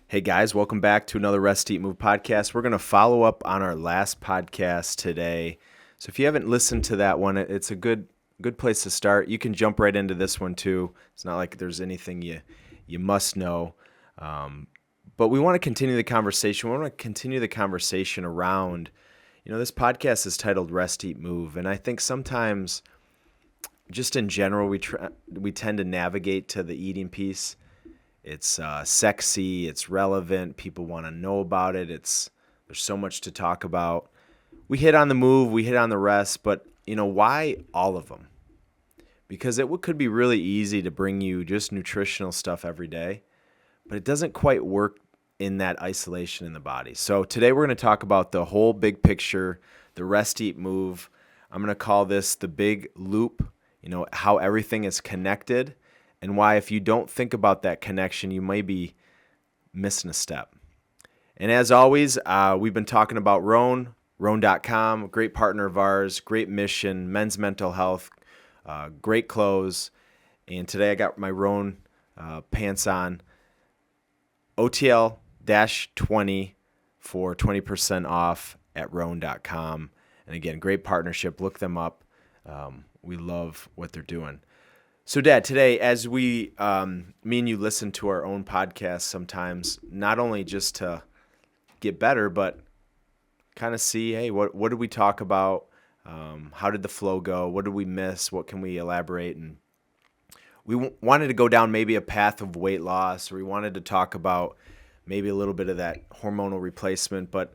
Hey guys, welcome back to another Rest, Eat, Move podcast. We're going to follow up on our last podcast today. So if you haven't listened to that one, it's a good place to start. You can jump right into this one too. It's not like there's anything you must know. But we want to continue the conversation. We want to continue the conversation around, this podcast is titled Rest, Eat, Move. And I think sometimes, just in general, we tend to navigate to the eating piece. It's sexy, it's relevant, people want to know about it, there's so much to talk about. We hit on the move, we hit on the rest, but why all of them? Because it could be really easy to bring you just nutritional stuff every day, but it doesn't quite work in that isolation in the body. So today we're going to talk about the whole big picture, the rest, eat, move. I'm going to call this the big loop, how everything is connected. And why, if you don't think about that connection, you may be missing a step. And as always, we've been talking about Roan, Roan.com, a great partner of ours, great mission, men's mental health, great clothes. And today I got my Roan pants on. OTL-20 for 20% off at Roan.com. And again, great partnership. Look them up. We love what they're doing. So, Dad, today, as me and you listen to our own podcast sometimes, not only just to get better, but kind of see, hey, what did we talk about? How did the flow go? What did we miss? What can we elaborate? And we wanted to go down maybe a path of weight loss, or we wanted to talk about maybe a little bit of that hormonal replacement. But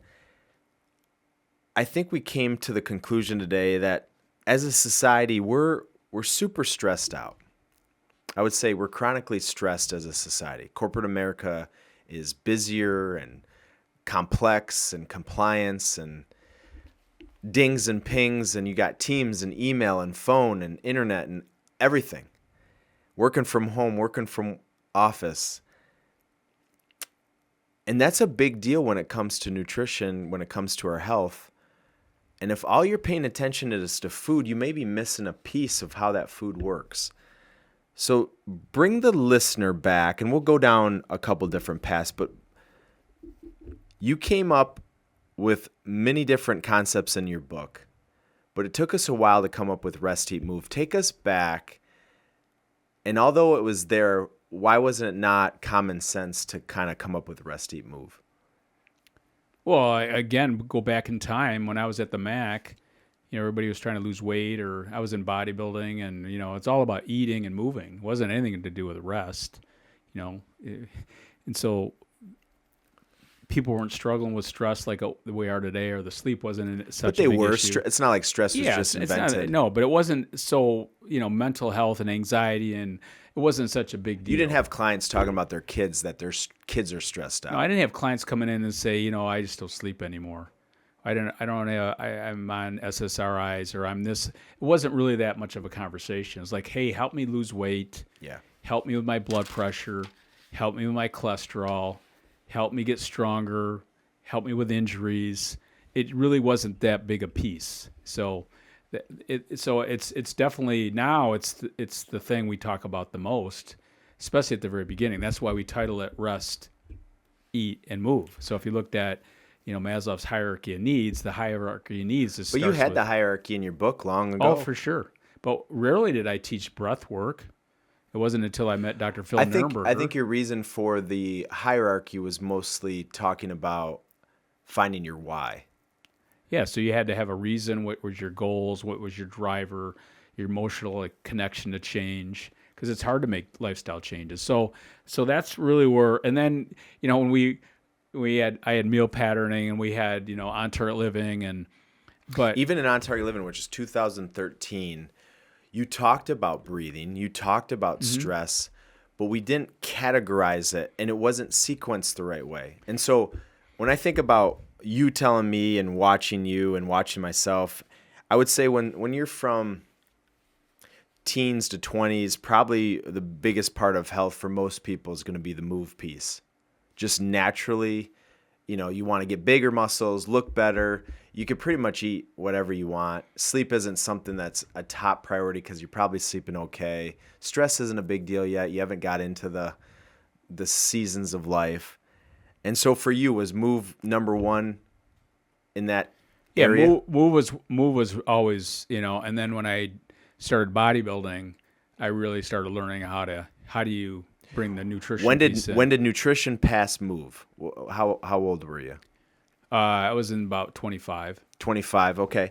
I think we came to the conclusion today that as a society, we're super stressed out. I would say we're chronically stressed as a society. Corporate America is busier and complex and compliance and dings and pings, and you got Teams and email and phone and internet and everything. Working from home, working from office. And that's a big deal when it comes to nutrition, when it comes to our health. And if all you're paying attention is to food, you may be missing a piece of how that food works. So bring the listener back, and we'll go down a couple different paths, but you came up with many different concepts in your book, but it took us a while to come up with Rest, Eat, Move. Take us back, and although it was there, why wasn't it not common sense to kind of come up with Rest, Eat, Move? Well, again, go back in time when I was at the MAC, everybody was trying to lose weight, or I was in bodybuilding, and, it's all about eating and moving. It wasn't anything to do with rest, and so people weren't struggling with stress like the way we are today, or the sleep wasn't such a big issue. But they were. It's not like stress was just invented. No, but it wasn't so, mental health and anxiety, and it wasn't such a big deal. You didn't have clients talking about their kids, that their kids are stressed out. No, I didn't have clients coming in and say, I just don't sleep anymore. I'm on SSRIs, or I'm this. It wasn't really that much of a conversation. It's like, hey, help me lose weight. Yeah. Help me with my blood pressure. Help me with my cholesterol. Help me get stronger. Help me with injuries. It really wasn't that big a piece. So it's definitely now it's the thing we talk about the most, especially at the very beginning. That's why we title it Rest, Eat, and Move. So if you looked at Maslow's hierarchy of needs, the hierarchy of needs is. But you had the hierarchy in your book long ago. Oh, for sure. But rarely did I teach breath work. It wasn't until I met Dr. Phil Nurnberger. I think your reason for the hierarchy was mostly talking about finding your why. Yeah, so you had to have a reason. What was your goals? What was your driver? Your emotional connection to change, because it's hard to make lifestyle changes. So that's really where. And then when I had meal patterning, and we had on target living, but even in on target living, which is 2013, you talked about breathing, you talked about stress, but we didn't categorize it, and it wasn't sequenced the right way. And so when I think about you telling me and watching you and watching myself, I would say when you're from teens to 20s, probably the biggest part of health for most people is going to be the move piece. Just naturally, you want to get bigger muscles, look better. You could pretty much eat whatever you want. Sleep isn't something that's a top priority because you're probably sleeping okay. Stress isn't a big deal yet. You haven't got into the seasons of life. And so for you, was move number one in that Yeah, area? move was always, and then when I started bodybuilding, I really started learning how do you bring the nutrition piece in. When did nutrition pass move? How old were you? I was in about 25. 25, okay.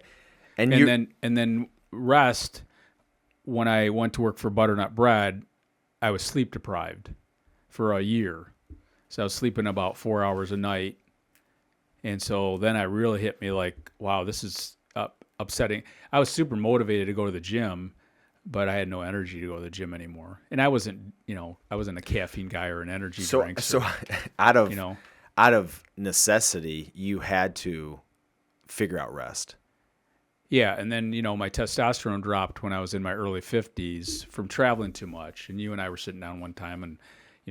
And then rest, when I went to work for Butternut Bread, I was sleep deprived for a year. So I was sleeping about 4 hours a night. And so then I really hit me like, wow, this is upsetting. I was super motivated to go to the gym, but I had no energy to go to the gym anymore. And I wasn't a caffeine guy or an energy drink. So out of necessity, you had to figure out rest. Yeah, and then, my testosterone dropped when I was in my early 50s from traveling too much. And you and I were sitting down one time, and,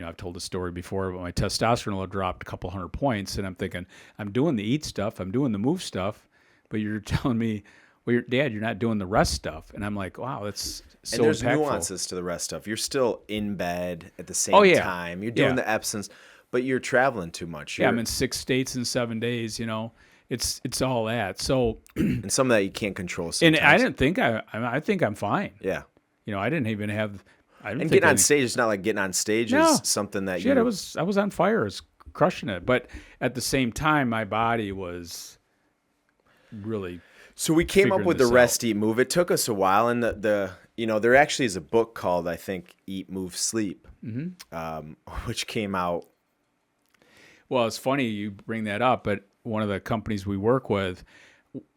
I've told the story before, but my testosterone dropped a couple 100 points. And I'm thinking, I'm doing the eat stuff, I'm doing the move stuff, but you're telling me, well, Dad, you're not doing the rest stuff. And I'm like, wow, that's so And there's impactful. nuances to the rest stuff. You're still in bed at the same time. You're doing the Epsons, but you're traveling too much. I'm in 6 states in 7 days, It's all that. So and some of that you can't control sometimes. and I didn't think I think I'm fine. Yeah. I didn't even have. And getting on stage, it's not like getting on stage is something that I was on fire. I was crushing it, but at the same time, my body was really. So we came up with the rest, eat, move. It took us a while, and there actually is a book called, I think, Eat, Move, Sleep, which came out. Well, it's funny you bring that up, but one of the companies we work with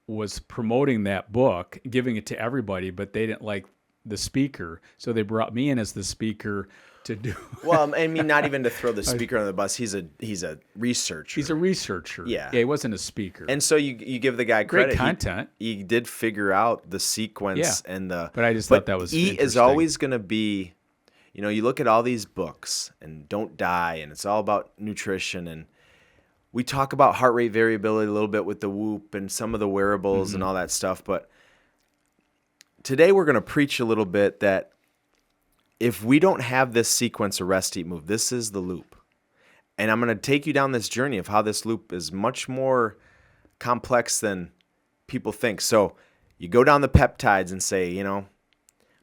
was promoting that book, giving it to everybody, but they didn't like the speaker, so they brought me in as the speaker to do. Well, I mean, not even to throw the speaker on the bus. He's a researcher. He's a researcher. Yeah, he wasn't a speaker. And so you give the guy credit. Great content. He did figure out the sequence and the. But I just thought that was eat is always going to be, you look at all these books and Don't Die, and it's all about nutrition, and we talk about heart rate variability a little bit with the Whoop and some of the wearables and all that stuff, but today we're going to preach a little bit that if we don't have this sequence of rest, eat, move, this is the loop. And I'm going to take you down this journey of how this loop is much more complex than people think. So you go down the peptides and say, I'm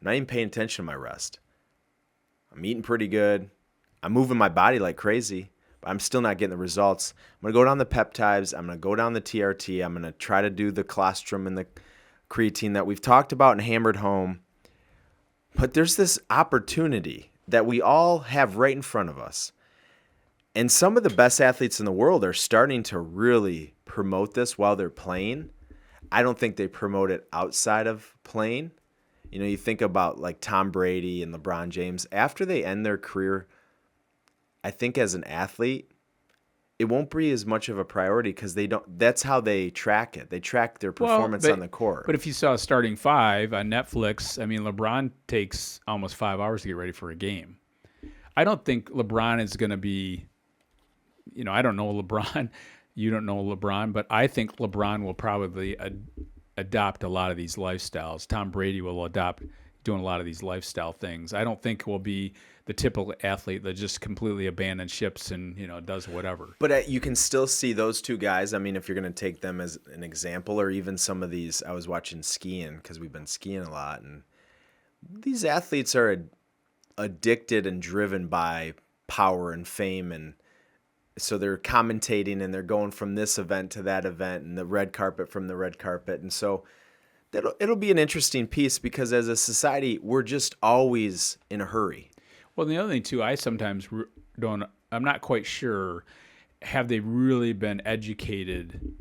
not even paying attention to my rest. I'm eating pretty good. I'm moving my body like crazy, but I'm still not getting the results. I'm going to go down the peptides. I'm going to go down the TRT. I'm going to try to do the colostrum and the creatine that we've talked about and hammered home. But there's this opportunity that we all have right in front of us. And some of the best athletes in the world are starting to really promote this while they're playing. I don't think they promote it outside of playing. You think about like Tom Brady and LeBron James. After they end their career, I think as an athlete, it won't be as much of a priority because they don't. That's how they track it. They track their performance on the court. But if you saw Starting Five on Netflix, I mean, LeBron takes almost 5 hours to get ready for a game. I don't think LeBron is going to be, I don't know LeBron. You don't know LeBron, but I think LeBron will probably adopt a lot of these lifestyles. Tom Brady will adopt doing a lot of these lifestyle things. I don't think will be the typical athlete that just completely abandons ships and does whatever. But you can still see those two guys. I mean, if you're going to take them as an example, or even some of these, I was watching skiing because we've been skiing a lot, and these athletes are addicted and driven by power and fame, and so they're commentating and they're going from this event to that event and the red carpet from the red carpet, and so it'll be an interesting piece because as a society, we're just always in a hurry. Well, the other thing, too, I sometimes I'm not quite sure, have they really been educated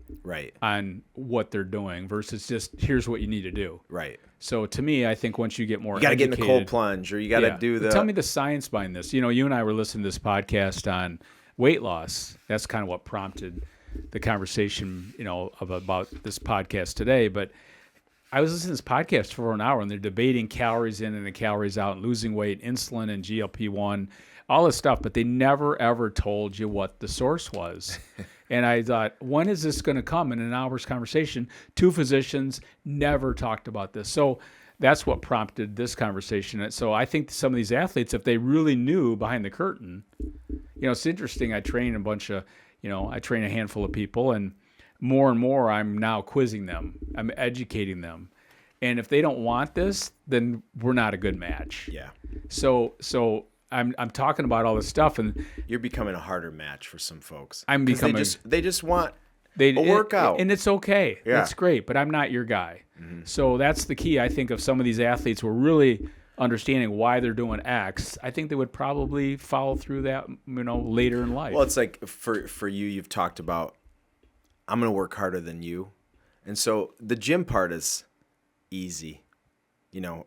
on what they're doing versus just here's what you need to do. Right. So to me, I think once you get more you got to get in the cold plunge, or you got to do the... Tell me the science behind this. You and I were listening to this podcast on weight loss. That's kind of what prompted the conversation, about this podcast today. But I was listening to this podcast for an hour, and they're debating calories in and the calories out, and losing weight, insulin and GLP-1, all this stuff, but they never, ever told you what the source was. And I thought, when is this going to come? In an hour's conversation, two physicians never talked about this. So that's what prompted this conversation. So I think some of these athletes, if they really knew behind the curtain, it's interesting. I train a bunch of I train a handful of people, and more I'm now quizzing them. I'm educating them. And if they don't want this, then we're not a good match. Yeah. So I'm talking about all this stuff, and You're becoming a harder match for some folks. I'm 'Cause becoming they just want a workout. and it's okay. Yeah. That's great, but I'm not your guy. So that's the key. I think if some of these athletes were really understanding why they're doing X, I think they would probably follow through that, later in life. Well, it's like for you, you've talked about, I'm going to work harder than you. And so the gym part is easy. I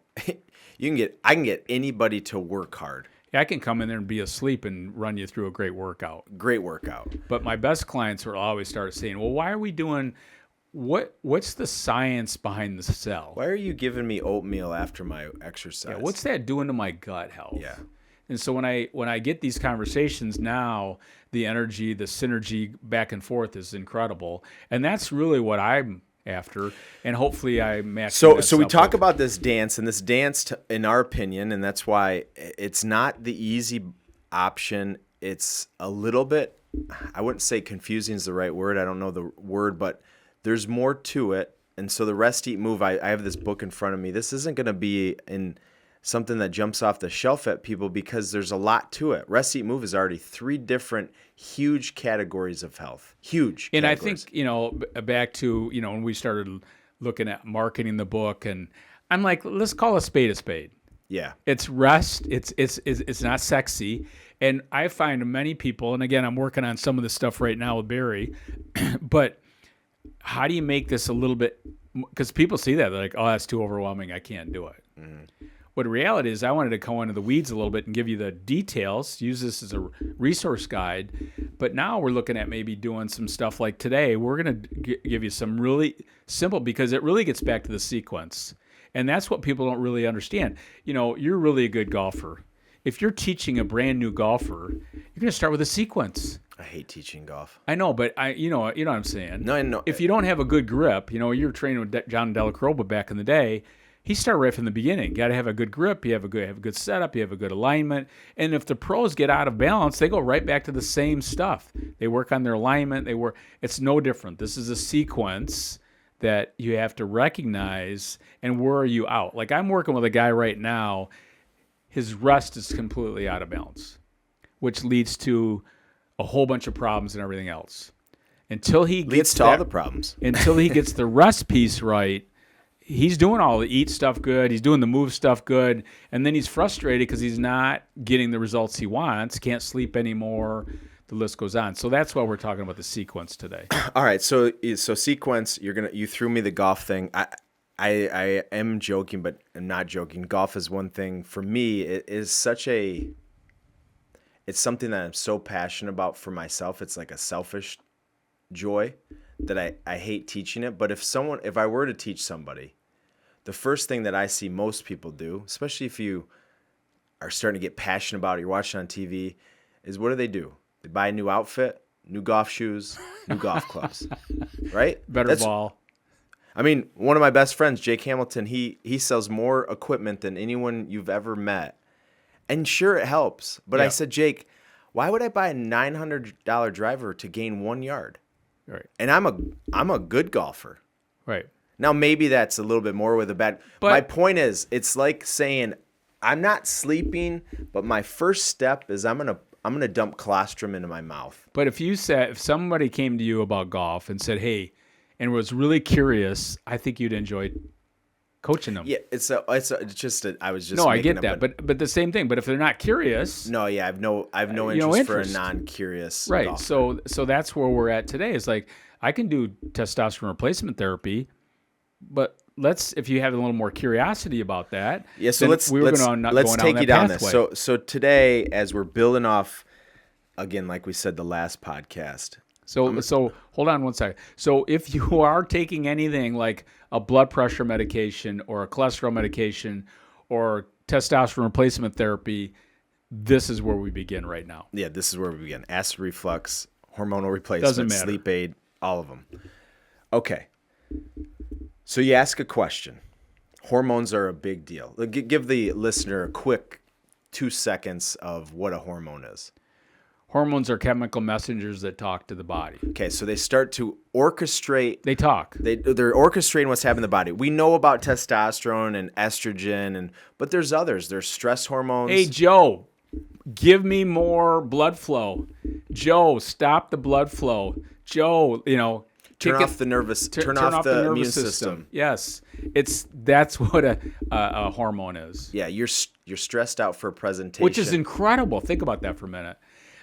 can get anybody to work hard. Yeah, I can come in there and be asleep and run you through a great workout. Great workout. But my best clients will always start saying, well, why are we doing, what's the science behind the cell? Why are you giving me oatmeal after my exercise? Yeah, what's that doing to my gut health? Yeah. And so when I get these conversations now, the energy, the synergy back and forth is incredible. And that's really what I'm after. And hopefully I match. So we talk about this dance, and this dance, in our opinion, and that's why it's not the easy option. It's a little bit, I wouldn't say confusing is the right word. I don't know the word, but there's more to it. And so the rest, eat, move, I have this book in front of me. This isn't going to be in something that jumps off the shelf at people because there's a lot to it. Rest, eat, move is already 3 different huge categories of health. Huge And categories. I think, back to, when we started looking at marketing the book, and I'm like, let's call a spade a spade. Yeah. It's rest. It's not sexy. And I find many people, and again, I'm working on some of this stuff right now with Barry, but how do you make this a little bit, because people see that, they're like, oh, that's too overwhelming. I can't do it. What the reality is, I wanted to go into the weeds a little bit and give you the details, use this as a resource guide. But now we're looking at maybe doing some stuff like today. We're going to give you some really simple, because it really gets back to the sequence. And that's what people don't really understand. You're really a good golfer. If you're teaching a brand new golfer, you're going to start with a sequence. I hate teaching golf. I know, but you know what I'm saying. No, I know. If you don't have a good grip, you're training with John Delacroix back in the day. He started right from the beginning. Got to have a good grip. You have a good setup. You have a good alignment. And if the pros get out of balance, they go right back to the same stuff. They work on their alignment. It's no different. This is a sequence that you have to recognize. And where are you out? Like, I'm working with a guy right now. His rest is completely out of balance, which leads to a whole bunch of problems and everything else. Until he leads to all the problems. Until he gets the rest piece right. He's doing all the eat stuff good. He's doing the move stuff good. And then he's frustrated because he's not getting the results he wants, can't sleep anymore. The list goes on. So that's why we're talking about the sequence today. All right. So sequence, you threw me the golf thing. I am joking, but I'm not joking. Golf is one thing for me. It is it's something that I'm so passionate about for myself. It's like a selfish joy that I hate teaching it. But if I were to teach somebody, the first thing that I see most people do, especially if you are starting to get passionate about it, you're watching on TV, is what do? They buy a new outfit, new golf shoes, new golf clubs, right? Better ball. I mean, one of my best friends, Jake Hamilton, he sells more equipment than anyone you've ever met. And sure, it helps. But Yeah. I said, Jake, why would I buy a $900 driver to gain 1 yard? Right. And I'm a good golfer. Right. Now, maybe that's a little bit more with a bad. But my point is, it's like saying, I'm not sleeping, but my first step is I'm gonna dump colostrum into my mouth. But if somebody came to you about golf and said, hey, and was really curious, I think you'd enjoy coaching them. Yeah, I was just. No, I making get that, but the same thing. But if they're not curious, no, yeah, I have no interest for a non-curious right? golfer. So that's where we're at today. Is like, I can do testosterone replacement therapy, but if you have a little more curiosity about that, yeah. So let's take you down this. So today, as we're building off, again, like we said, the last podcast. So hold on one second. So if you are taking anything like a blood pressure medication or a cholesterol medication or testosterone replacement therapy, this is where we begin right now. Yeah, this is where we begin. Acid reflux, hormonal replacement, Doesn't matter. sleep aid, all of them. Okay. So you ask a question. Hormones are a big deal. Give the listener a quick 2 seconds of what a hormone is. Hormones are chemical messengers that talk to the body. Okay, so they start to orchestrate. They talk. They're orchestrating what's happening in the body. We know about testosterone and estrogen, but there's others. There's stress hormones. Hey, Joe, give me more blood flow. Joe, stop the blood flow. Joe, turn off the immune system. Yes, that's what a hormone is. Yeah, you're stressed out for a presentation, which is incredible. Think about that for a minute.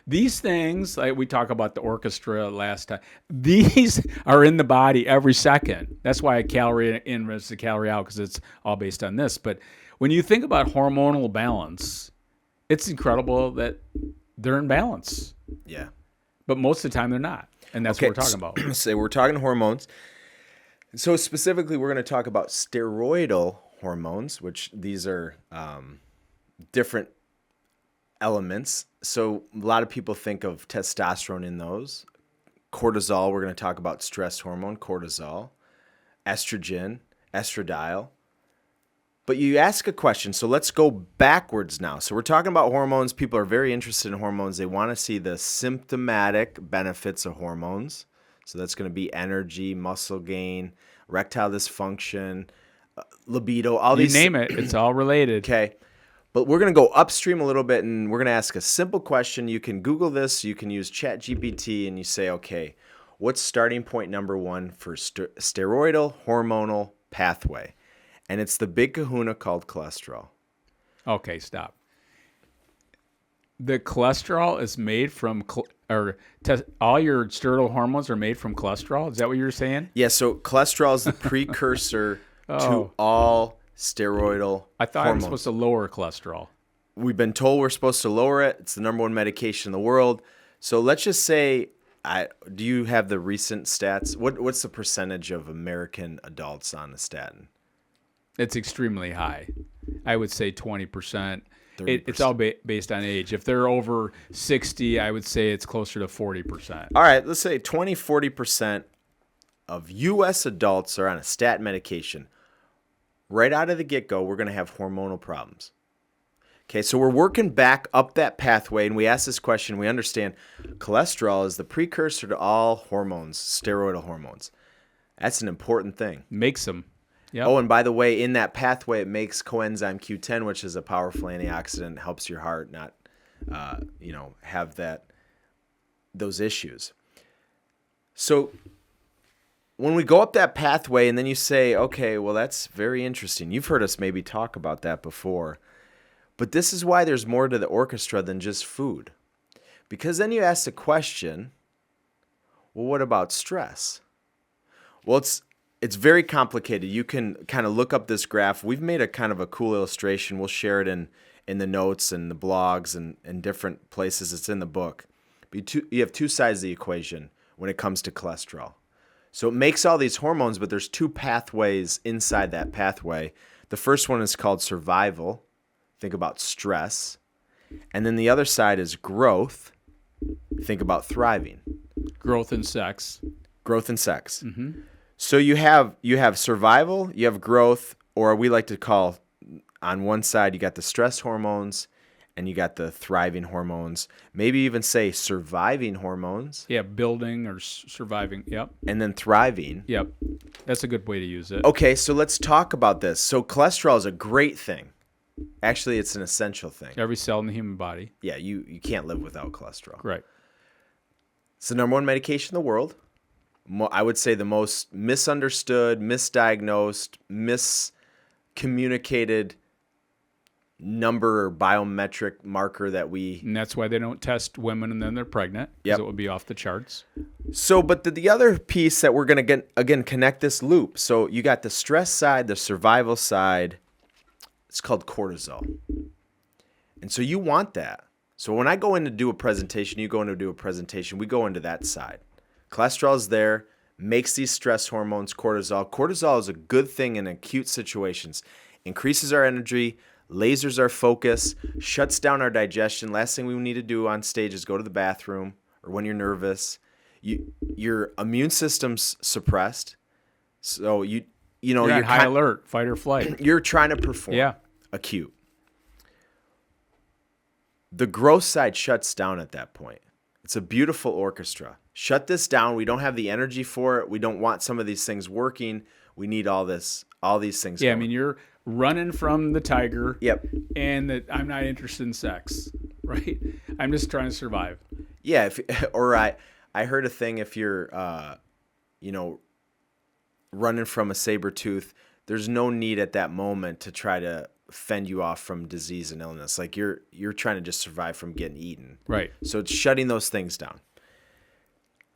These things, like we talk about the orchestra last time, these are in the body every second. That's why a calorie in versus a calorie out, because it's all based on this. But when you think about hormonal balance, it's incredible that they're in balance. Yeah. But most of the time they're not. And that's what we're talking about. So we're talking hormones. So specifically, we're going to talk about steroidal hormones, which these are different elements. So a lot of people think of testosterone in those. Cortisol, we're going to talk about stress hormone, cortisol, estrogen, estradiol. But you ask a question, so let's go backwards now. So we're talking about hormones. People are very interested in hormones. They want to see the symptomatic benefits of hormones. So that's going to be energy, muscle gain, erectile dysfunction, libido, all these. You name it, it's all related. Okay. But we're going to go upstream a little bit, and we're going to ask a simple question. You can Google this. You can use ChatGPT, and you say, okay, what's starting point number one for steroidal hormonal pathway? And it's the big kahuna called cholesterol. Okay, stop. The cholesterol is made from, all your steroidal hormones are made from cholesterol? Is that what you're saying? Yeah, so cholesterol is the precursor to all steroidal I thought hormones. I was supposed to lower cholesterol. We've been told we're supposed to lower it. It's the number one medication in the world. So let's just say, do you have the recent stats? What's the percentage of American adults on a statin? It's extremely high. I would say 20%. 30%. It's all based on age. If they're over 60, I would say it's closer to 40%. All right, let's say 40% of U.S. adults are on a statin medication. Right out of the get-go, we're going to have hormonal problems. Okay, so we're working back up that pathway, and we ask this question. We understand cholesterol is the precursor to all hormones, steroidal hormones. That's an important thing. Makes them. Yep. Oh, and by the way, in that pathway, it makes coenzyme Q10, which is a powerful antioxidant, helps your heart not, have those issues. So when we go up that pathway, and then you say, okay, well, that's very interesting. You've heard us maybe talk about that before. But this is why there's more to the orchestra than just food. Because then you ask the question, well, what about stress? Well, it's very complicated. You can kind of look up this graph. We've made a kind of a cool illustration. We'll share it in the notes and the blogs and different places. It's in the book. But you have two sides of the equation when it comes to cholesterol. So it makes all these hormones, but there's two pathways inside that pathway. The first one is called survival. Think about stress. And then the other side is growth. Think about thriving. Growth and sex. Growth and sex. Mm-hmm. So you have survival, you have growth, or we like to call on one side you got the stress hormones and you got the thriving hormones. Maybe even say surviving hormones. Yeah, building or surviving. Yep. And then thriving. Yep. That's a good way to use it. Okay, so let's talk about this. So cholesterol is a great thing. Actually, it's an essential thing. Every cell in the human body. Yeah, you can't live without cholesterol. Right. It's the number one medication in the world. I would say the most misunderstood, misdiagnosed, miscommunicated number or biometric marker that we... And that's why they don't test women and then they're pregnant. Because it would be off the charts. So, but the other piece that we're going to, again, connect this loop. So you got the stress side, the survival side. It's called cortisol. And so you want that. So when I go in to do a presentation, you go in to do a presentation, we go into that side. Cholesterol is there, makes these stress hormones, cortisol. Cortisol is a good thing in acute situations. Increases our energy, lasers our focus, shuts down our digestion. Last thing we need to do on stage is go to the bathroom or when you're nervous. Your immune system's suppressed. So you're on high alert, fight or flight. You're trying to perform acute. The growth side shuts down at that point. It's a beautiful orchestra. Shut this down. We don't have the energy for it. We don't want some of these things working. We need all these things Yeah, going. I mean, you're running from the tiger. Yep. And that I'm not interested in sex, right? I'm just trying to survive. Yeah, I heard a thing, if you're running from a saber tooth, there's no need at that moment to try to fend you off from disease and illness. Like you're trying to just survive from getting eaten. Right. So it's shutting those things down.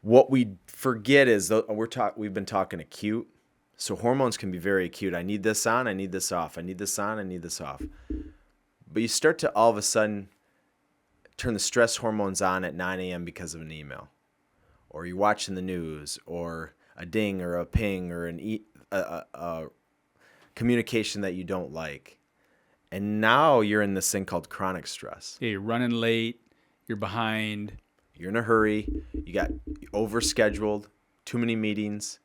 What we forget is we've been talking acute. So hormones can be very acute. I need this on, I need this off. I need this on, I need this off. But you start to all of a sudden turn the stress hormones on at 9 a.m. because of an email, or you're watching the news, or a ding or a ping or a communication that you don't like. And now you're in this thing called chronic stress. Yeah, you're running late, you're behind. You're in a hurry. You got overscheduled, too many meetings.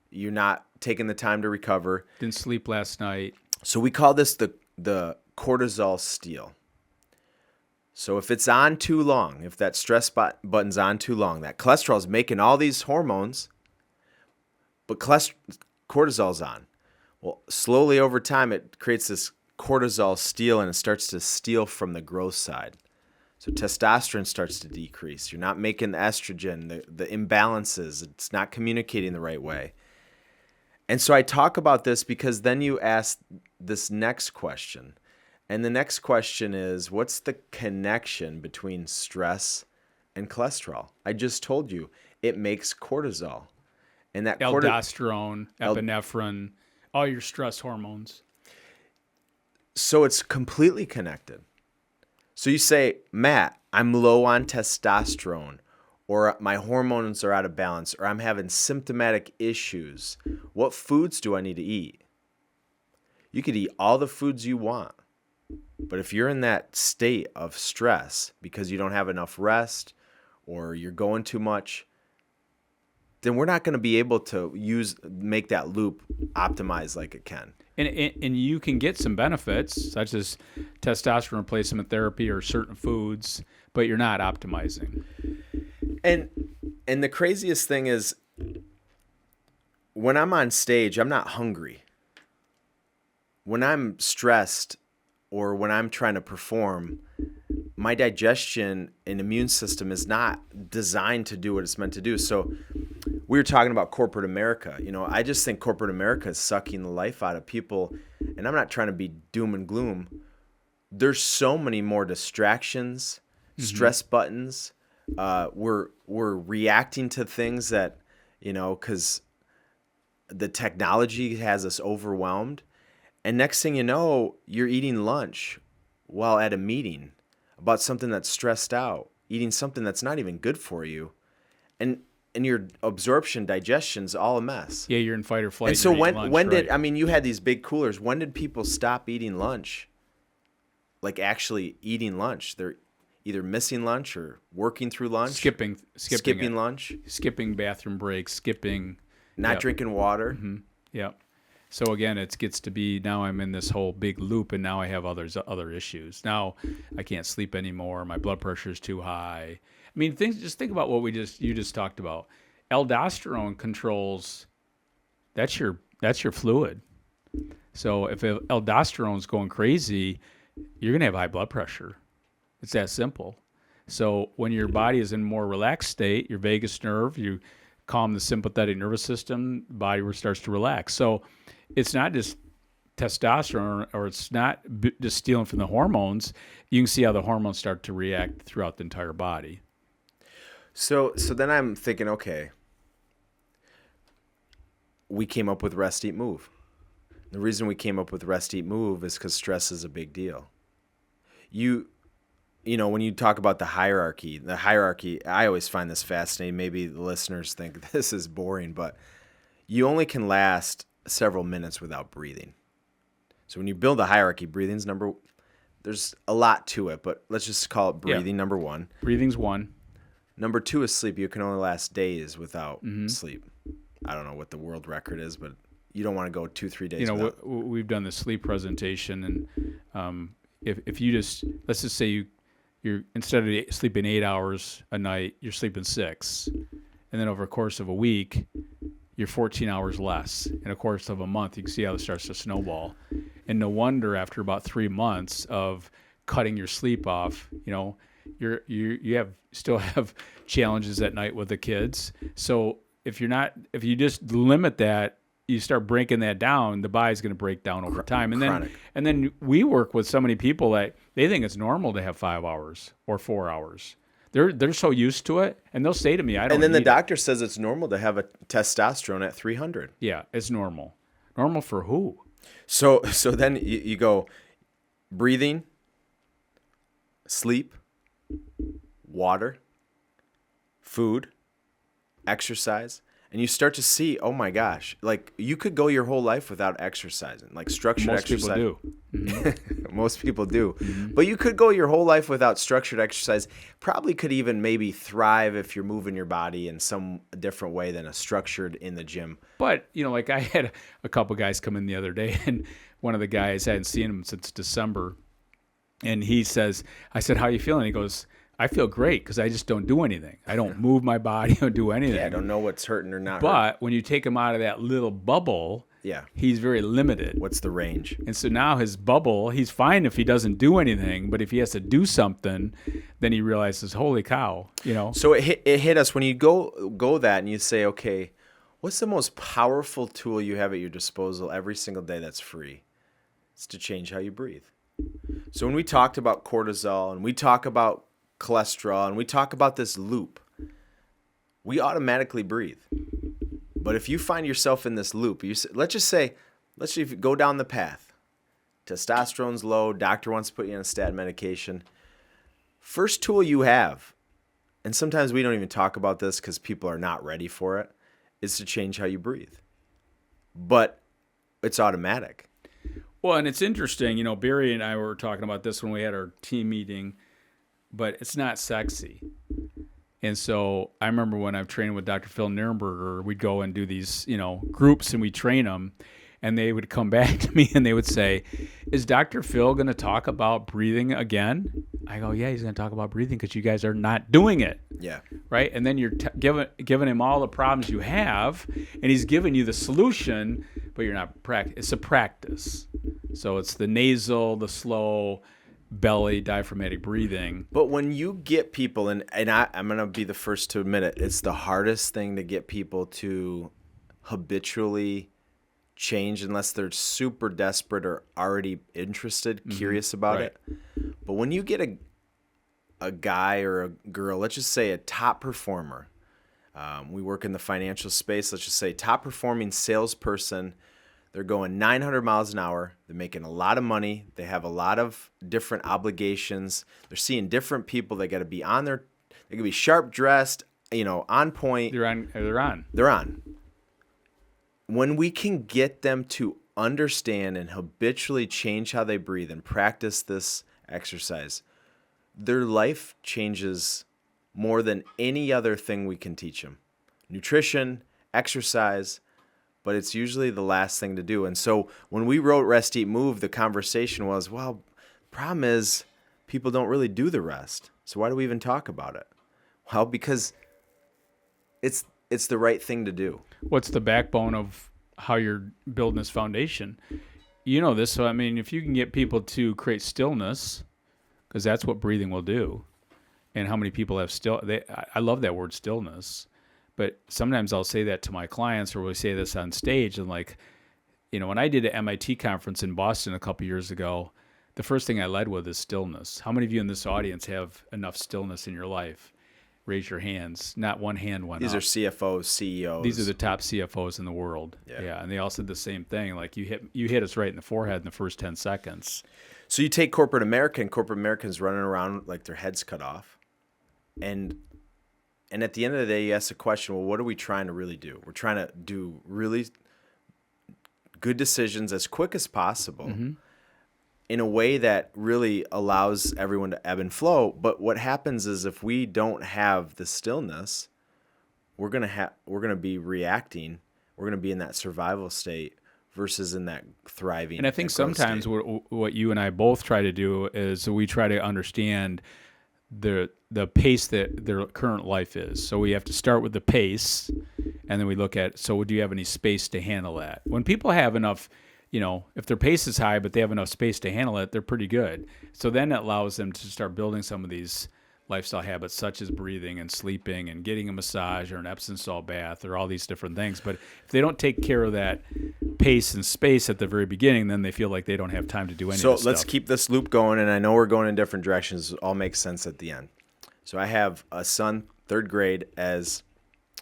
You're not taking the time to recover. Didn't sleep last night. So we call this the cortisol steal. So if it's on too long, if that stress button's on too long, that cholesterol is making all these hormones, but cortisol's on. Well, slowly over time, it creates this cortisol steal, and it starts to steal from the growth side. So testosterone starts to decrease. You're not making the estrogen, the imbalances. It's not communicating the right way. And so I talk about this because then you ask this next question. And the next question is, what's the connection between stress and cholesterol? I just told you, it makes cortisol. And that aldosterone, epinephrine, all your stress hormones. So it's completely connected. So you say, Matt, I'm low on testosterone, or my hormones are out of balance, or I'm having symptomatic issues. What foods do I need to eat? You could eat all the foods you want. But if you're in that state of stress because you don't have enough rest or you're going too much, then we're not going to be able to make that loop optimize like it can. And you can get some benefits, such as testosterone replacement therapy or certain foods, but you're not optimizing. And the craziest thing is, when I'm on stage, I'm not hungry. When I'm stressed or when I'm trying to perform, my digestion and immune system is not designed to do what it's meant to do. So we were talking about corporate America. I just think corporate America is sucking the life out of people. And I'm not trying to be doom and gloom. There's so many more distractions, stress buttons. We're reacting to things that, because the technology has us overwhelmed. And next thing you know, you're eating lunch while at a meeting about something that's stressed out, eating something that's not even good for you. And your absorption, digestion's all a mess. Yeah, you're in fight or flight. And so when you had these big coolers. When did people stop eating lunch? Like actually eating lunch. They're either missing lunch or working through lunch. Skipping lunch. Skipping bathroom breaks, Not drinking water. Mm-hmm. Yep. So again, it gets to be, now I'm in this whole big loop, and now I have other issues. Now I can't sleep anymore. My blood pressure is too high. I mean, just think about what you just talked about. Aldosterone controls, that's your fluid. So if aldosterone's going crazy, you're going to have high blood pressure. It's that simple. So when your body is in a more relaxed state, your vagus nerve, you calm the sympathetic nervous system, the body starts to relax. So it's not just testosterone, or it's not just stealing from the hormones. You can see how the hormones start to react throughout the entire body. So then I'm thinking, okay, we came up with rest, eat, move. The reason we came up with rest, eat, move is because stress is a big deal. When you talk about the hierarchy, I always find this fascinating. Maybe the listeners think this is boring, but you only can last several minutes without breathing. So when you build a hierarchy, breathing's there's a lot to it, but let's just call it breathing, number one. Breathing's one. Number two is sleep. You can only last days without sleep. I don't know what the world record is, but you don't want to go 2-3 days without. We've done the sleep presentation, and if you just, let's just say you're you're instead of sleeping 8 hours a night, you're sleeping 6. And then over the course of a week, you're 14 hours less. In a course of a month, you can see how it starts to snowball. And no wonder after about 3 months of cutting your sleep off, you still have challenges at night with the kids. So if you just limit that, you start breaking that down, the body's going to break down over time. And then we work with so many people that they think it's normal to have 5 hours or 4 hours. They're so used to it, and they'll say to me, "I don't." And then the doctor says it's normal to have a testosterone at 300. Yeah, it's normal. Normal for who? So then you go breathing, sleep, water, food, exercise, and you start to see, oh my gosh, like you could go your whole life without exercising, like structured exercise. Most people do. Mm-hmm. Most people do. Mm-hmm. But you could go your whole life without structured exercise. Probably could even maybe thrive if you're moving your body in some different way than a structured in the gym. But, like I had a couple guys come in the other day, and one of the guys, I hadn't seen him since December, and I said, how you feeling? He goes, I feel great because I just don't do anything. I don't move my body. I don't do anything. Yeah, I don't know what's hurting or not. But when you take him out of that little bubble, yeah, he's very limited. What's the range? And so now his bubble, he's fine if he doesn't do anything, but if he has to do something, then he realizes, holy cow, So it hit us when you go that and you say, okay, what's the most powerful tool you have at your disposal every single day that's free? It's to change how you breathe. So when we talked about cortisol and we talk about cholesterol and we talk about this loop, we automatically breathe. But if you find yourself in this loop, let's just say if you go down the path, testosterone's low, doctor wants to put you on a statin medication, first tool you have, and sometimes we don't even talk about this because people are not ready for it, is to change how you breathe. But it's automatic. Well, and it's interesting, Barry and I were talking about this when we had our team meeting, but it's not sexy. And so I remember when I've trained with Dr. Phil Nirenberger, we'd go and do these, groups and we train them, and they would come back to me and they would say, is Dr. Phil going to talk about breathing again? I go, yeah, he's going to talk about breathing because you guys are not doing it. Yeah. Right? And then you're giving him all the problems you have, and he's giving you the solution, but you're not it's a practice. So it's the nasal, the slow, belly, diaphragmatic breathing. But when you get people, and I'm going to be the first to admit it, it's the hardest thing to get people to habitually change unless they're super desperate or already interested, curious about it. But when you get a guy or a girl, let's just say a top performer, we work in the financial space, let's just say top performing salesperson, they're going 900 miles an hour. They're making a lot of money. They have a lot of different obligations. They're seeing different people. They got to be on they can be sharp dressed, on point. They're on. They're on. When we can get them to understand and habitually change how they breathe and practice this exercise, their life changes more than any other thing we can teach them. Nutrition, exercise, but it's usually the last thing to do. And so when we wrote Rest, Eat, Move, the conversation was, well, problem is people don't really do the rest. So why do we even talk about it? Well, because it's the right thing to do. What's the backbone of how you're building this foundation? You know this, so I mean, if you can get people to create stillness, because that's what breathing will do, and how many people have I love that word stillness. But sometimes I'll say that to my clients, or we'll say this on stage, and when I did an MIT conference in Boston a couple years ago, the first thing I led with is stillness. How many of you in this audience have enough stillness in your life? Raise your hands. Not one hand went up. These are CFOs, CEOs. These are the top CFOs in the world. Yeah, and they all said the same thing. Like you hit us right in the forehead in the first 10 seconds. So you take corporate America, and corporate Americans running around like their heads cut off, and at the end of the day, you ask the question, well, what are we trying to really do? We're trying to do really good decisions as quick as possible in a way that really allows everyone to ebb and flow. But what happens is if we don't have the stillness, we're gonna be reacting. We're gonna be in that survival state versus in that thriving. And I think sometimes what you and I both try to do is we try to understand the pace that their current life is. So we have to start with the pace, and then we look at, so do you have any space to handle that? When people have enough, if their pace is high but they have enough space to handle it, they're pretty good. So then it allows them to start building some of these lifestyle habits, such as breathing and sleeping and getting a massage or an Epsom salt bath or all these different things. But if they don't take care of that pace and space at the very beginning, then they feel like they don't have time to do any of this So let's stuff. keep this loop going, and I know we're going in different directions. It all makes sense at the end. So I have a son, 3rd grade, as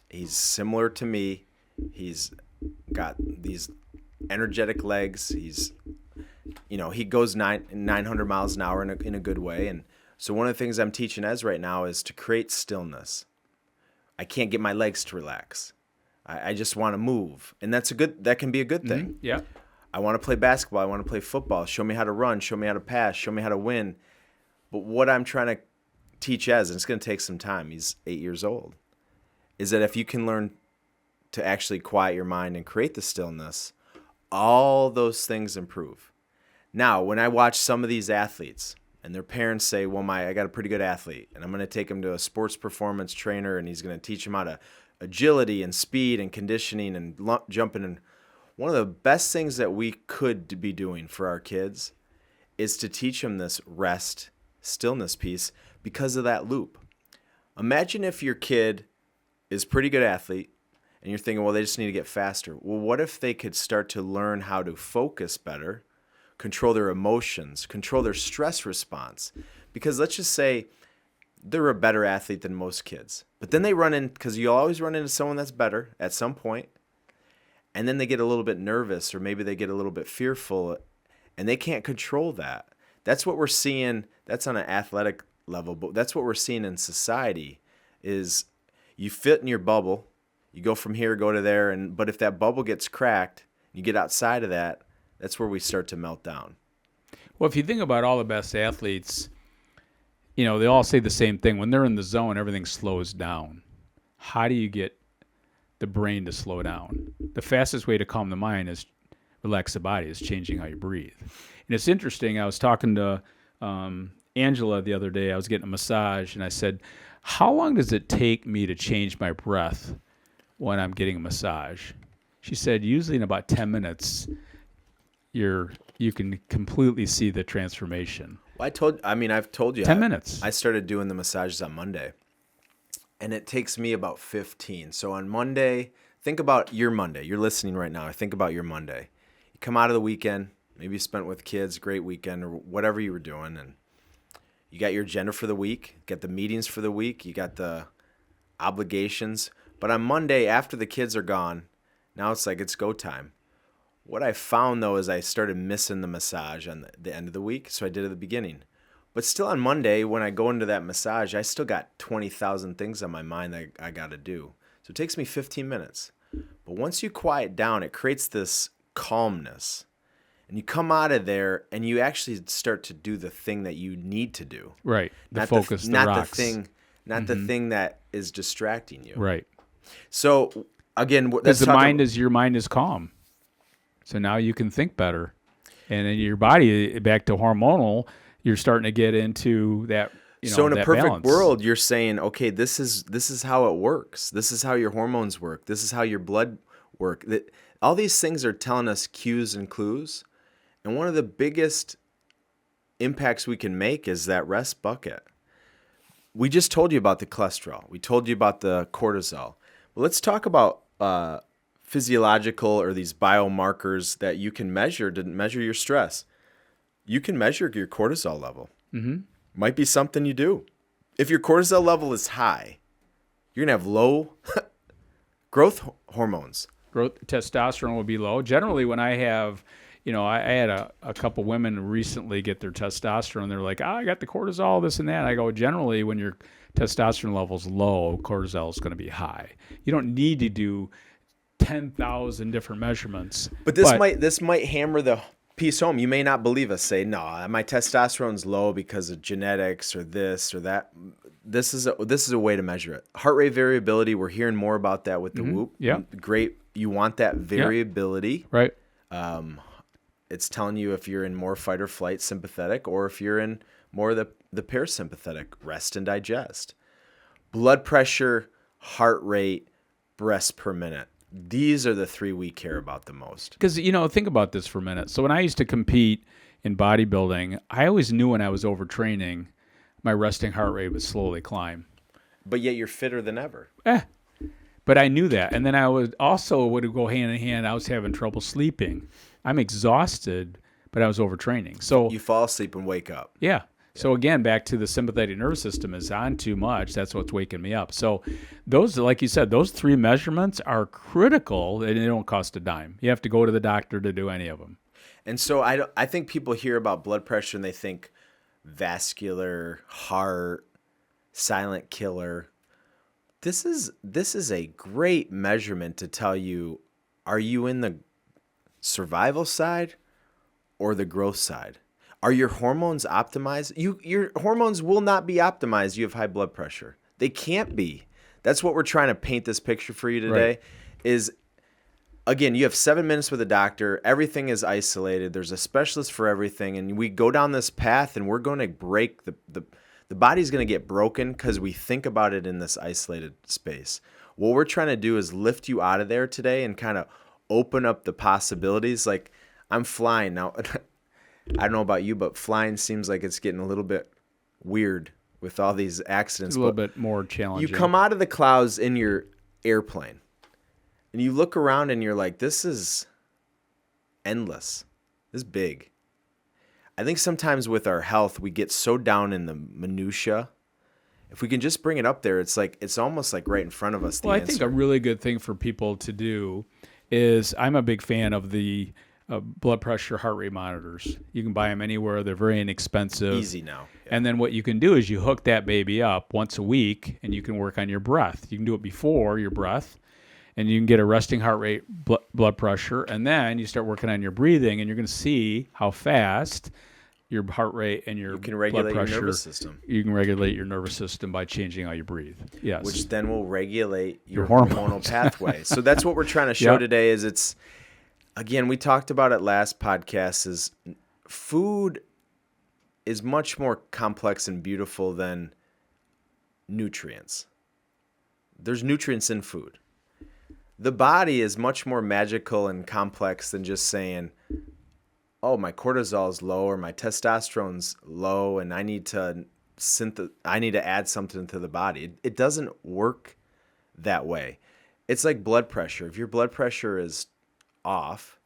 he's similar to me. He's got these energetic legs. He's, he goes 900 miles an hour in a good way. And so one of the things I'm teaching Ez right now is to create stillness. I can't get my legs to relax. I just want to move. And that can be a good thing. Yeah. I want to play basketball. I want to play football. Show me how to run. Show me how to pass. Show me how to win. But what I'm trying to teach Ez, and it's going to take some time, he's 8 years old, is that if you can learn to actually quiet your mind and create the stillness, all those things improve. Now, when I watch some of these athletes and their parents say, well, I got a pretty good athlete, and I'm going to take him to a sports performance trainer, and he's going to teach him how to agility and speed and conditioning and jumping. And one of the best things that we could be doing for our kids is to teach them this rest, stillness piece because of that loop. Imagine if your kid is a pretty good athlete and you're thinking, well, they just need to get faster. Well, what if they could start to learn how to focus better, control their emotions, control their stress response? Because let's just say they're a better athlete than most kids. But then they run in, because you always run into someone that's better at some point, and then they get a little bit nervous, or maybe they get a little bit fearful, and they can't control that. That's what we're seeing. That's on an athletic level, but that's what we're seeing in society is you fit in your bubble, you go from here, go to there, but if that bubble gets cracked, you get outside of that, that's where we start to melt down. Well, if you think about all the best athletes, they all say the same thing. When they're in the zone, everything slows down. How do you get the brain to slow down? The fastest way to calm the mind is relax the body, is changing how you breathe. And it's interesting. I was talking to Angela the other day. I was getting a massage, and I said, how long does it take me to change my breath when I'm getting a massage? She said, usually in about 10 minutes, you can completely see the transformation. Well, I've told you. 10 minutes. I started doing the massages on Monday, and it takes me about 15. So on Monday, think about your Monday. You're listening right now. Think about your Monday. You come out of the weekend, maybe you spent with kids, great weekend, or whatever you were doing, and you got your agenda for the week, got the meetings for the week, you got the obligations. But on Monday, after the kids are gone, now it's like it's go time. What I found, though, is I started missing the massage on the end of the week, so I did it at the beginning. But still on Monday, when I go into that massage, I still got 20,000 things on my mind that I got to do. So it takes me 15 minutes. But once you quiet down, it creates this calmness. And you come out of there, and you actually start to do the thing that you need to do. Right. The thing that is distracting you. Right. So, again, because your mind is calm. So now you can think better. And then your body, back to hormonal, you're starting to get into that, so in a perfect balance. world, you're saying, okay, this is how it works. This is how your hormones work. This is how your blood work. All these things are telling us cues and clues. And one of the biggest impacts we can make is that rest bucket. We just told you about the cholesterol. We told you about the cortisol. Well, let's talk about physiological or these biomarkers that you can measure to measure your stress. You can measure your cortisol level. Mm-hmm. Might be something you do. If your cortisol level is high, you're going to have low growth hormones. Testosterone will be low. Generally, when I have, I had a couple women recently get their testosterone. They're like, I got the cortisol, this and that. I go, generally, when your testosterone level's low, cortisol is going to be high. You don't need to do 10,000 different measurements. But this might hammer the piece home. You may not believe us. Say, no, my testosterone's low because of genetics or this or that. This is a way to measure it. Heart rate variability. We're hearing more about that with the Whoop. Yeah, great. You want that variability, right? It's telling you if you're in more fight or flight, sympathetic, or if you're in more of the parasympathetic, rest and digest. Blood pressure, heart rate, breaths per minute. These are the three we care about the most. Because, think about this for a minute. So when I used to compete in bodybuilding, I always knew when I was overtraining, my resting heart rate would slowly climb. But yet you're fitter than ever. But I knew that. And then I would go hand in hand. I was having trouble sleeping. I'm exhausted, but I was overtraining. So you fall asleep and wake up. Yeah. So again, back to the sympathetic nervous system is on too much. That's what's waking me up. So those, like you said, those three measurements are critical, and they don't cost a dime. You have to go to the doctor to do any of them. And so I think people hear about blood pressure and they think vascular, heart, silent killer. This is a great measurement to tell you, are you in the survival side or the growth side? Are your hormones optimized? Your hormones will not be optimized. You have high blood pressure. They can't be. That's what we're trying to paint this picture for you today. Right. Is, again, you have 7 minutes with a doctor. Everything is isolated. There's a specialist for everything. And we go down this path and we're going to break the body's going to get broken because we think about it in this isolated space. What we're trying to do is lift you out of there today and kind of open up the possibilities. Like, I'm flying now. I don't know about you, but flying seems like it's getting a little bit weird with all these accidents. It's a little bit more challenging. You come out of the clouds in your airplane and you look around and you're like, this is endless. This is big. I think sometimes with our health, we get so down in the minutia. If we can just bring it up there, it's almost like right in front of us. I think a really good thing for people to do is, I'm a big fan of the blood pressure, heart rate monitors. You can buy them anywhere. They're very inexpensive. Easy now. Yeah. And then what you can do is you hook that baby up once a week, and you can work on your breath. You can do it before your breath, and you can get a resting heart rate, blood pressure, and then you start working on your breathing, and you're going to see how fast your heart rate and your blood pressure. Your nervous system. You can regulate your nervous system by changing how you breathe. Yes. Which then will regulate your hormonal pathway. So that's what we're trying to show today. Is again, we talked about it last podcast, is food is much more complex and beautiful than nutrients. There's nutrients in food. The body is much more magical and complex than just saying, oh, my cortisol is low or my testosterone's low and I need to add something to the body. It doesn't work that way. It's like blood pressure. If your blood pressure is off,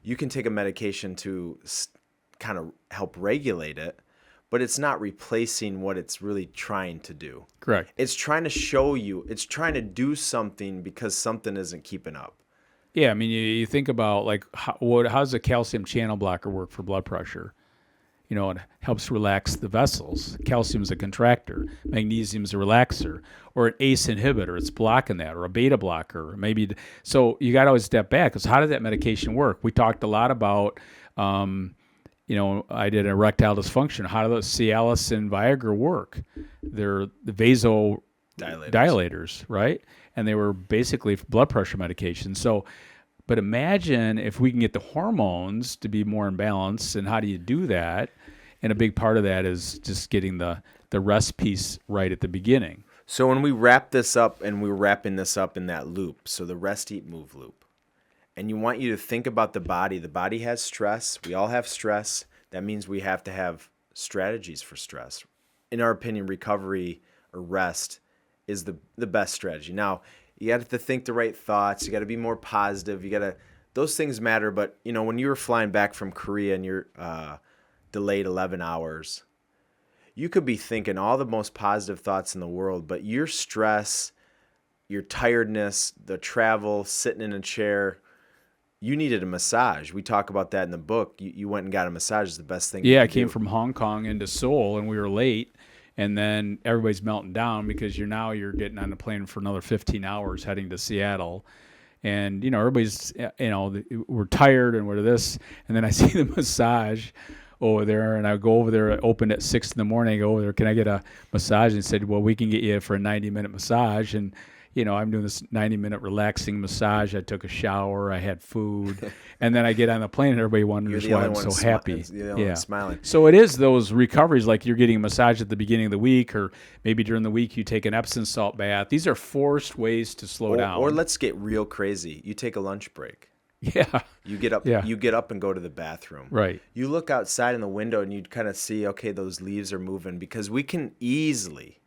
you can take a medication to kind of help regulate it, but it's not replacing what it's really trying to do. Correct. It's trying to show you, it's trying to do something because something isn't keeping up. Yeah, I mean, you think about, like, how does a calcium channel blocker work for blood pressure? It helps relax the vessels. Calcium is a contractor. Magnesium is a relaxer. Or an ACE inhibitor, it's blocking that. Or a beta blocker. So you got to always step back, because how does that medication work? We talked a lot about, I did erectile dysfunction. How do those Cialis and Viagra work? They're the vasodilators, right? And they were basically blood pressure medications. So, but imagine if we can get the hormones to be more in balance, and how do you do that? And a big part of that is just getting the rest piece right at the beginning. So when we wrap this up, and we're wrapping this up in that loop, so the rest, eat, move loop, and you want you to think about the body. The body has stress. We all have stress. That means we have to have strategies for stress. In our opinion, recovery or rest is the best strategy. Now, you got to think the right thoughts. You got to be more positive. Those things matter. But, when you were flying back from Korea and you're delayed 11 hours, you could be thinking all the most positive thoughts in the world, but your stress, your tiredness, the travel, sitting in a chair, you needed a massage. We talk about that in the book. You went and got a massage. Is the best thing. Yeah, I came from Hong Kong into Seoul, and we were late. And then everybody's melting down because you're getting on the plane for another 15 hours heading to Seattle. And, everybody's, we're tired and we're this. And then I see the massage over there, and I go over there, open at 6 a.m. I go over there, can I get a massage? And said, well, we can get you for a 90-minute massage. And, I'm doing this 90-minute relaxing massage. I took a shower. I had food. And then I get on the plane and everybody wonders why I'm so happy. You're the only one smiling. So it is those recoveries, like you're getting a massage at the beginning of the week, or maybe during the week you take an Epsom salt bath. These are forced ways to slow down. Or let's get real crazy. You take a lunch break. Yeah. You get up. Yeah. You get up and go to the bathroom. Right. You look outside in the window and you kind of see, okay, those leaves are moving, because we can easily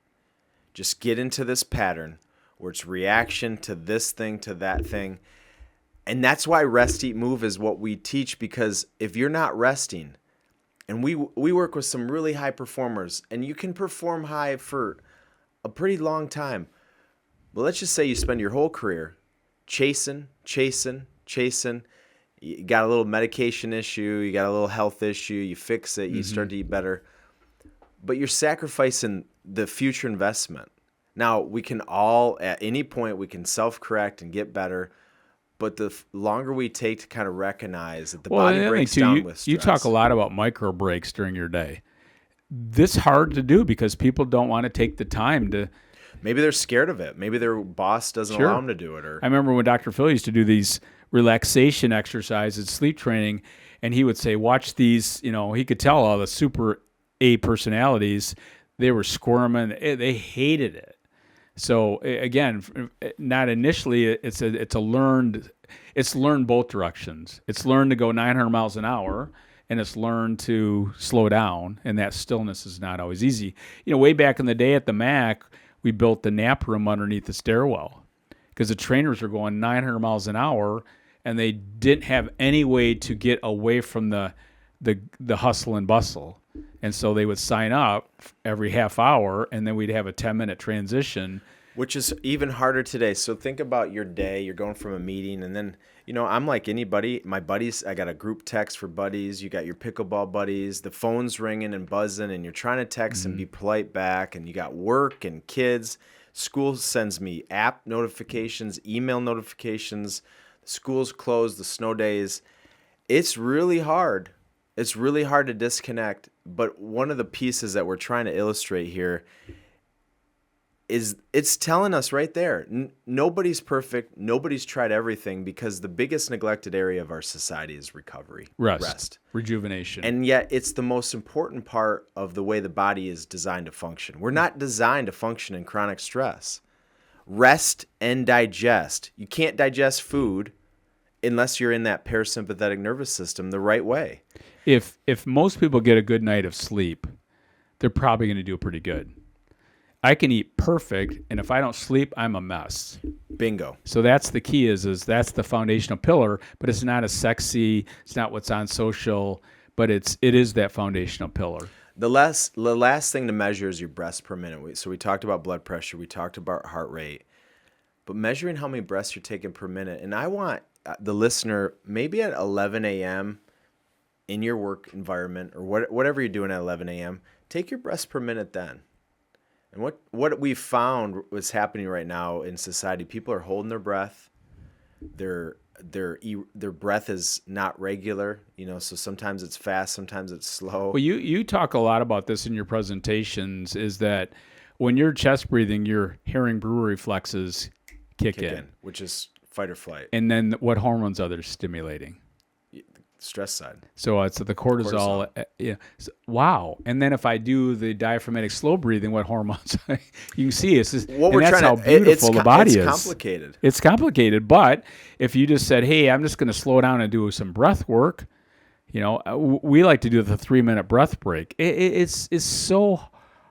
just get into this pattern where it's reaction to this thing, to that thing. And that's why rest, eat, move is what we teach, because if you're not resting, and we work with some really high performers, and you can perform high for a pretty long time. But let's just say you spend your whole career chasing. You got a little medication issue, you got a little health issue, you fix it, you start to eat better. But you're sacrificing the future investment. Now, we can all, at any point, we can self-correct and get better. But the longer we take to kind of recognize that the body breaks down with stress. You talk a lot about micro breaks during your day. This is hard to do because people don't want to take the time to. Maybe they're scared of it. Maybe their boss doesn't allow them to do it. Or I remember when Dr. Phil used to do these relaxation exercises, sleep training, and he would say, watch these, he could tell all the super A personalities, they were squirming. They hated it. So again, not initially, it's learned both directions. It's learned to go 900 miles an hour, and it's learned to slow down, and that stillness is not always easy. Way back in the day at the MAC, we built the nap room underneath the stairwell because the trainers were going 900 miles an hour, and they didn't have any way to get away from the hustle and bustle. And so they would sign up every half hour, and then we'd have a 10-minute transition. Which is even harder today. So think about your day. You're going from a meeting, and then, I'm like anybody. My buddies, I got a group text for buddies. You got your pickleball buddies. The phone's ringing and buzzing, and you're trying to text and be polite back, and you got work and kids. School sends me app notifications, email notifications. The school's closed, the snow days. It's really hard. It's really hard to disconnect. But one of the pieces that we're trying to illustrate here is it's telling us right there, nobody's perfect. Nobody's tried everything, because the biggest neglected area of our society is recovery, rest, rejuvenation. And yet it's the most important part of the way the body is designed to function. We're not designed to function in chronic stress. Rest and digest. You can't digest food unless you're in that parasympathetic nervous system the right way. If most people get a good night of sleep, they're probably going to do pretty good. I can eat perfect, and if I don't sleep, I'm a mess. Bingo. So that's the key is that's the foundational pillar, but it's not as sexy, it's not what's on social, but it is that foundational pillar. The last thing to measure is your breaths per minute. So we talked about blood pressure, we talked about heart rate, but measuring how many breaths you're taking per minute. And I want the listener, maybe at 11 a.m. in your work environment, or whatever you're doing at 11 a.m., take your breaths per minute then. And what we found was happening right now in society, people are holding their breath. Their breath is not regular, so sometimes it's fast, sometimes it's slow. Well, you talk a lot about this in your presentations, is that when you're chest breathing, your Herring-Brewer reflexes kick in, which is fight or flight. And then what hormones are they stimulating? Stress side. So it's the cortisol. Yeah. So, wow. And then if I do the diaphragmatic slow breathing, what hormones? You can see it's just, what we're that's trying how to, beautiful the body is. It's complicated. It's complicated. But if you just said, hey, I'm just going to slow down and do some breath work, we like to do the 3-minute breath break. It's so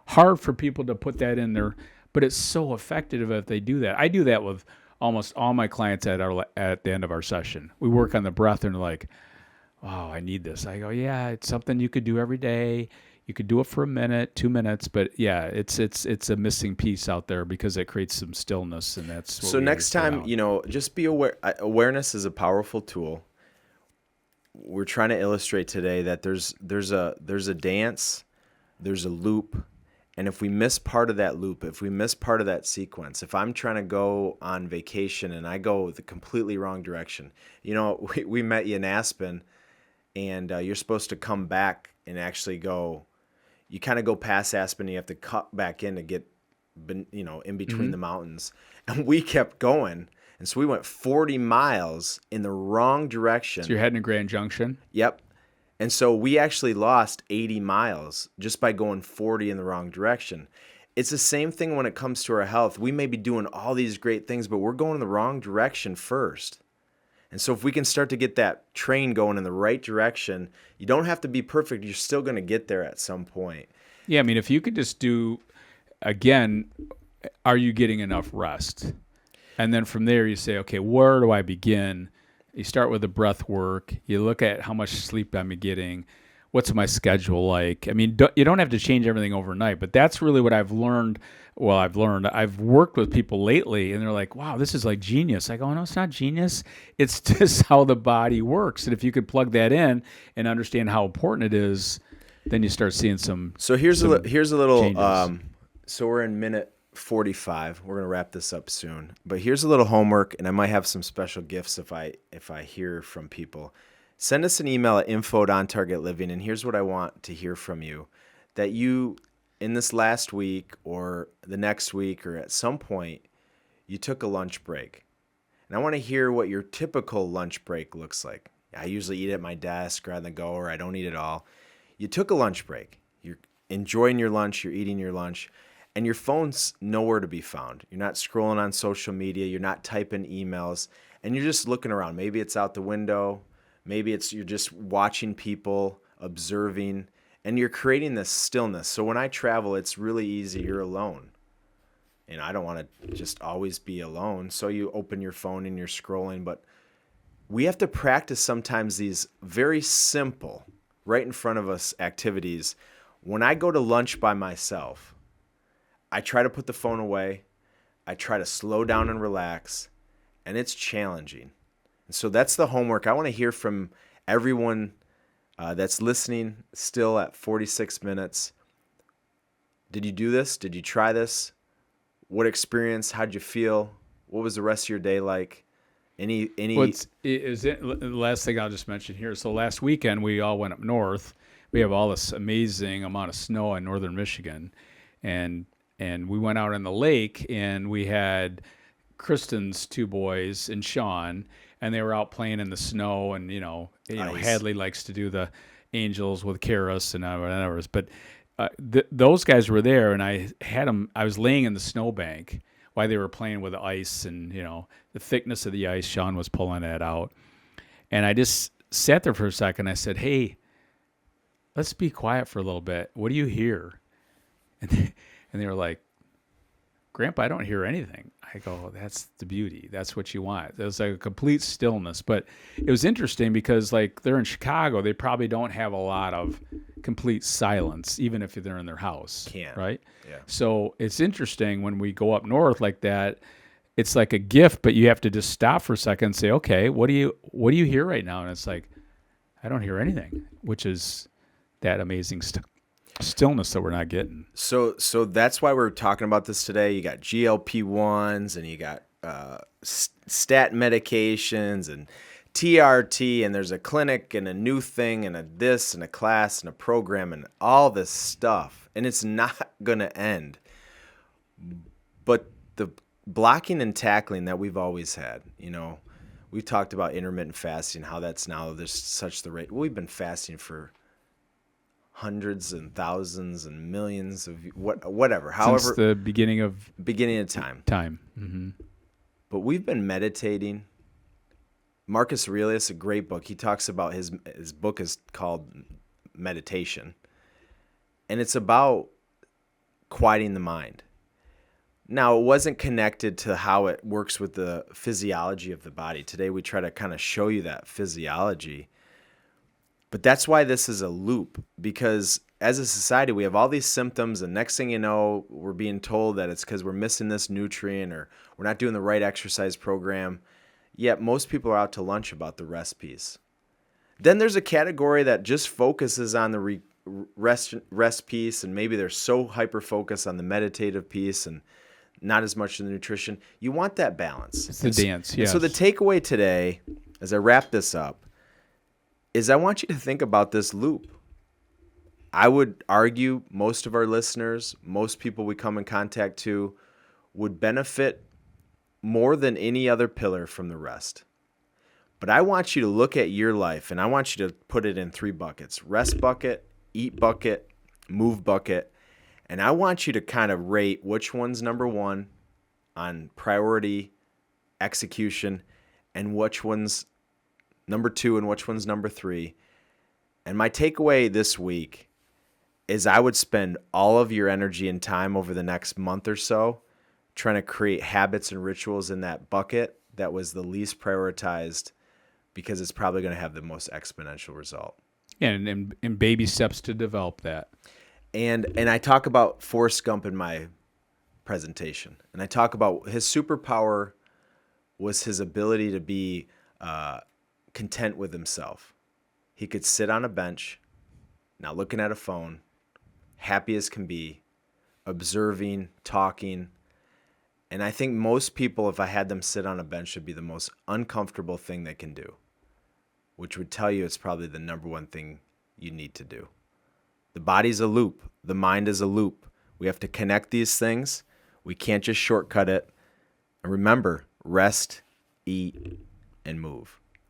hard for people to put that in there, but it's so effective if they do that. I do that with almost all my clients at the end of our session. We work on the breath, and they're like, oh, I need this. I go, yeah, it's something you could do every day. You could do it for a minute, 2 minutes, but yeah, it's a missing piece out there because it creates some stillness, and that's what so next time, just be aware. Awareness is a powerful tool. We're trying to illustrate today that there's a dance, there's a loop, and if we miss part of that loop, if we miss part of that sequence, if I'm trying to go on vacation and I go the completely wrong direction, we met you in Aspen. And you're supposed to come back and actually go. You kind of go past Aspen. And you have to cut back in to get in between the mountains. And we kept going. And so we went 40 miles in the wrong direction. So you're heading to Grand Junction? Yep. And so we actually lost 80 miles just by going 40 in the wrong direction. It's the same thing when it comes to our health. We may be doing all these great things, but we're going in the wrong direction first. And so if we can start to get that train going in the right direction, you don't have to be perfect. You're still going to get there at some point. Yeah, I mean, if you could just do, again, are you getting enough rest? And then from there you say, okay, where do I begin? You start with the breath work. You look at how much sleep I'm getting. What's my schedule like? I mean, you don't have to change everything overnight, but that's really what I've learned. Well, I've worked with people lately, and they're like, wow, this is like genius. I go, no, it's not genius. It's just how the body works. And if you could plug that in and understand how important it is, then you start seeing some. So here's a little. Changes. So we're in minute 45. We're gonna wrap this up soon. But here's a little homework, and I might have some special gifts if I hear from people. Send us an email at info@ontargetliving, and here's what I want to hear from you: that you, in this last week or the next week or at some point, you took a lunch break. And I want to hear what your typical lunch break looks like. I usually eat at my desk or on the go, or I don't eat at all. You took a lunch break. You're enjoying your lunch, you're eating your lunch, and your phone's nowhere to be found. You're not scrolling on social media, you're not typing emails, and you're just looking around. Maybe it's out the window, maybe you're just watching people, observing, and you're creating this stillness. So when I travel, it's really easy. You're alone. And I don't want to just always be alone. So you open your phone and you're scrolling. But we have to practice sometimes these very simple, right in front of us activities. When I go to lunch by myself, I try to put the phone away. I try to slow down and relax. And it's challenging. And so that's the homework. I want to hear from everyone that's listening still at 46 minutes. Did you do this? Did you try this? What experience? How'd you feel? What was the rest of your day like? The last thing I'll just mention here. So last weekend we all went up north. We have all this amazing amount of snow in northern Michigan, and we went out on the lake, and we had Kristen's two boys and Sean, and they were out playing in the snow, and Nice. Hadley likes to do the angels with Karis and whatever. But those guys were there, and I was laying in the snowbank while they were playing with the ice, and the thickness of the ice. Sean was pulling that out, and I just sat there for a second. I said, "Hey, let's be quiet for a little bit. What do you hear?" And they were like, "Grandpa, I don't hear anything." I go, "That's the beauty. That's what you want." There's like a complete stillness. But it was interesting because like they're in Chicago, they probably don't have a lot of complete silence, even if they're in their house. Right? Yeah. So it's interesting when we go up north like that. It's like a gift, but you have to just stop for a second and say, "Okay, what do you hear right now?" And it's like, I don't hear anything, which is that amazing stillness that we're not getting. So that's why we're talking about this today. You got GLP-1s and you got statin medications and TRT, and there's a clinic and a new thing and a this and a class and a program and all this stuff, and it's not going to end. But the blocking and tackling that we've always had, we've talked about intermittent fasting, how that's now there's such the rate. We've been fasting for hundreds and thousands and millions of whatever, however, since the beginning of time. Mm-hmm. But we've been meditating. Marcus Aurelius, a great book. He talks about his book is called Meditation, and it's about quieting the mind. Now, it wasn't connected to how it works with the physiology of the body. Today, we try to kind of show you that physiology. But that's why this is a loop, because as a society, we have all these symptoms, and next thing you know, we're being told that it's because we're missing this nutrient or we're not doing the right exercise program. Yet most people are out to lunch about the rest piece. Then there's a category that just focuses on the rest piece, and maybe they're so hyper-focused on the meditative piece and not as much in the nutrition. You want that balance. It's the dance, yes. So the takeaway today, as I wrap this up, is I want you to think about this loop. I would argue most of our listeners, most people we come in contact to, would benefit more than any other pillar from the rest. But I want you to look at your life, and I want you to put it in 3 buckets: rest bucket, eat bucket, move bucket. And I want you to kind of rate which one's number 1 on priority, execution, and which one's number 2 and which one's number 3. And my takeaway this week is I would spend all of your energy and time over the next month or so trying to create habits and rituals in that bucket that was the least prioritized, because it's probably going to have the most exponential result. And baby steps to develop that. And I talk about Forrest Gump in my presentation, and I talk about his superpower was his ability to be content with himself. He could sit on a bench, not looking at a phone, happy as can be, observing, talking. And I think most people, if I had them sit on a bench, would be the most uncomfortable thing they can do, which would tell you it's probably the number 1 thing you need to do. The body's a loop. The mind is a loop. We have to connect these things. We can't just shortcut it. And remember, rest, eat, and move.